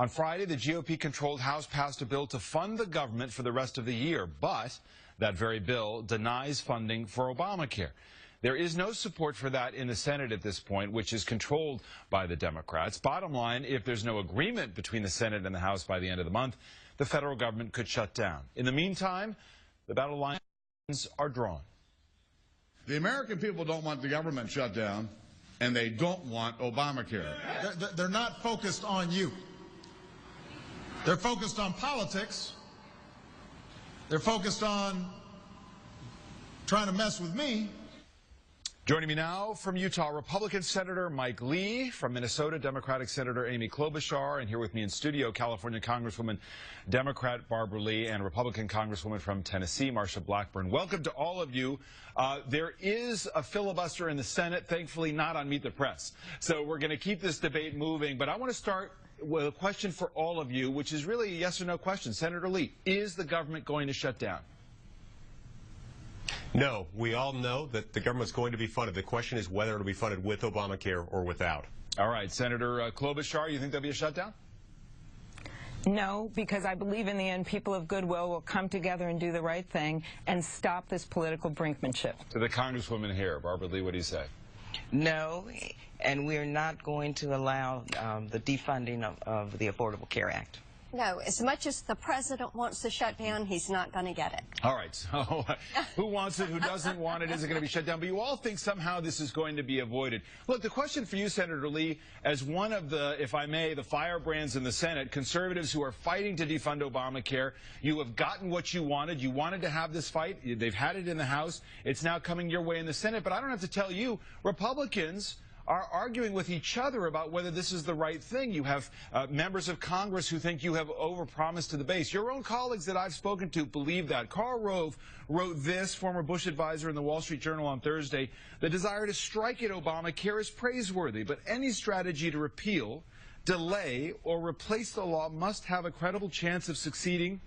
On Friday, the GOP-controlled House passed a bill to fund the government for the rest of the year, but that very bill denies funding for Obamacare. There is no support for that in the Senate at this point, which is controlled by the Democrats. Bottom line, if there's no agreement between the Senate and the House by the end of the month, the federal government could shut down. In the meantime, the battle lines are drawn. The American people don't want the government shut down, and they don't want Obamacare. They're not focused on you. They're focused on politics. They're focused on trying to mess with me. Joining me now from Utah, Republican Senator Mike Lee, from Minnesota, Democratic Senator Amy Klobuchar, and here with me in studio, California Congresswoman Democrat Barbara Lee, and Republican Congresswoman from Tennessee, Marsha Blackburn. Welcome to all of you. There is a filibuster in the Senate, thankfully not on Meet the Press. So we're going to keep this debate moving, but I want to start with a question for all of you, which is really a yes or no question. Senator Lee, is the government going to shut down? No, we all know that the government's going to be funded. The question is whether it'll be funded with Obamacare or without. All right, Senator Klobuchar, you think there'll be a shutdown? No, because I believe in the end people of goodwill will come together and do the right thing and stop this political brinkmanship. To the Congresswoman here, Barbara Lee, what do you say? No, and we're not going to allow the defunding of the Affordable Care Act. No, as much as the president wants to shut down, he's not going to get it. All right, so who wants it, who doesn't want it, is it going to be shut down? But you all think somehow this is going to be avoided. Look, the question for you, Senator Lee, as one of the, if I may, the firebrands in the Senate, conservatives who are fighting to defund Obamacare, you have gotten what you wanted. You wanted to have this fight. They've had it in the House. It's now coming your way in the Senate. But I don't have to tell you, Republicans are arguing with each other about whether this is the right thing. You have members of Congress who think you have overpromised to the base. Your own colleagues that I've spoken to believe that. Karl Rove wrote this, former Bush advisor in the Wall Street Journal on Thursday: the desire to strike at Obamacare is praiseworthy, but any strategy to repeal, delay, or replace the law must have a credible chance of succeeding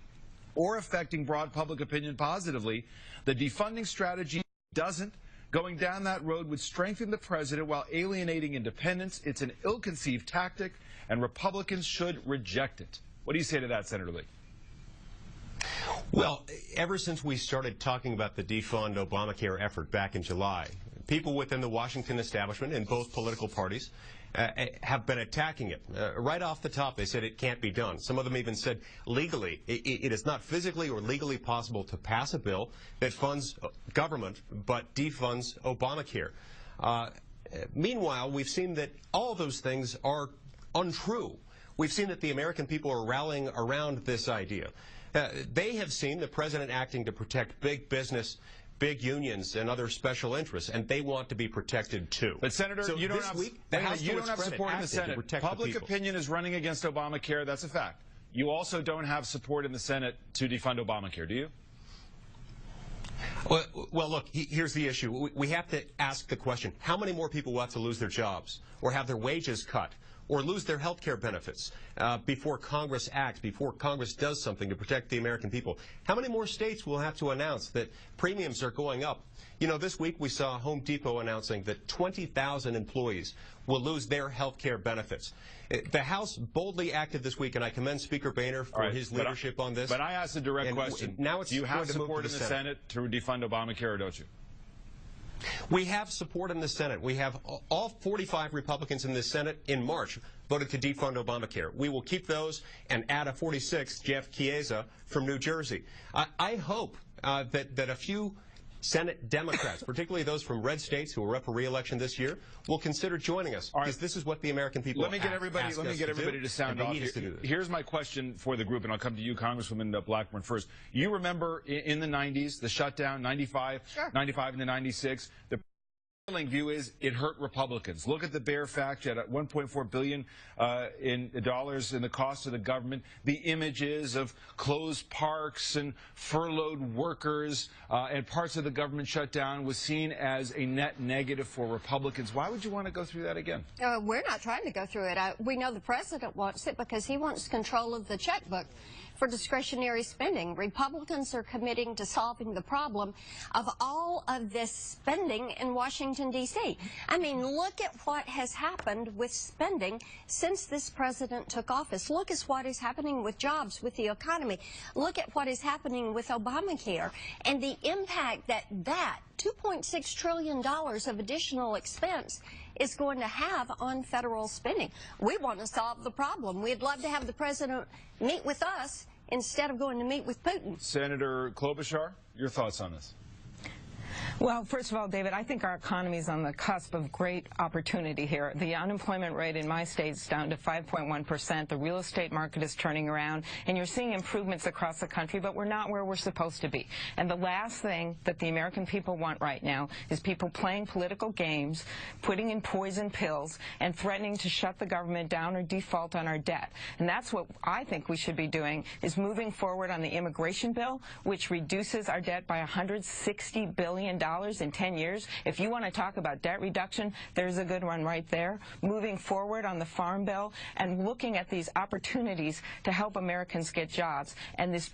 or affecting broad public opinion positively. The defunding strategy doesn't. Going down that road would strengthen the president while alienating independents. It's an ill-conceived tactic, and Republicans should reject it. What do you say to that, Senator Lee? Well, ever since we started talking about the defund Obamacare effort back in July, people within the Washington establishment in both political parties have been attacking it. Right off the top, they said it can't be done. Some of them even said legally, it is not physically or legally possible to pass a bill that funds government but defunds Obamacare. Meanwhile, we've seen that all of those things are untrue. We've seen that the American people are rallying around this idea. They have seen the president acting to protect big business, big unions, and other special interests, and they want to be protected too. But Senator, so you don't have support in the Senate. Public opinion is running against Obamacare. That's a fact. You also don't have support in the Senate to defund Obamacare, do you? Well, look, here's the issue. We have to ask the question, how many more people will have to lose their jobs or have their wages cut or lose their health care benefits before Congress acts, before Congress does something to protect the American people? How many more states will have to announce that premiums are going up? You know, this week we saw Home Depot announcing that 20,000 employees will lose their health care benefits. The House boldly acted this week, and I commend Speaker Boehner for his leadership on this. But I asked a direct question. Now it's do you have support in the Senate to defund Obamacare, or don't you? We have support in the Senate. We have all 45 Republicans in the Senate in March voted to defund Obamacare. We will keep those and add a 46th, Jeff Chiesa from New Jersey. I hope that a few Senate Democrats, particularly those from red states who are up for re-election this year, will consider joining us, because this is what the American people Let me get everybody to sound off. Here's my question for the group, and I'll come to you, Congresswoman Blackburn, first. You remember in the 90s, the shutdown, 95, sure. 95 and the 96, the prevailing view is it hurt Republicans. Look at the bare fact at $1.4 billion in dollars in the cost of the government. The images of closed parks and furloughed workers and parts of the government shutdown was seen as a net negative for Republicans. Why would you want to go through that again? We're not trying to go through it. We know the president wants it because he wants control of the checkbook for discretionary spending. Republicans are committing to solving the problem of all of this spending in Washington, Washington, D.C. I mean, look at what has happened with spending since this president took office. Look at what is happening with jobs, with the economy. Look at what is happening with Obamacare and the impact that $2.6 trillion of additional expense is going to have on federal spending. We want to solve the problem. We'd love to have the president meet with us instead of going to meet with Putin. Senator Klobuchar, your thoughts on this? Well, first of all, David, I think our economy is on the cusp of great opportunity here. The unemployment rate in my state is down to 5.1%. The real estate market is turning around, and you're seeing improvements across the country, but we're not where we're supposed to be. And the last thing that the American people want right now is people playing political games, putting in poison pills, and threatening to shut the government down or default on our debt. And that's what I think we should be doing, is moving forward on the immigration bill, which reduces our debt by $160 billion in 10 years. If you want to talk about debt reduction, there's a good one right there. Moving forward on the farm bill and looking at these opportunities to help Americans get jobs. And this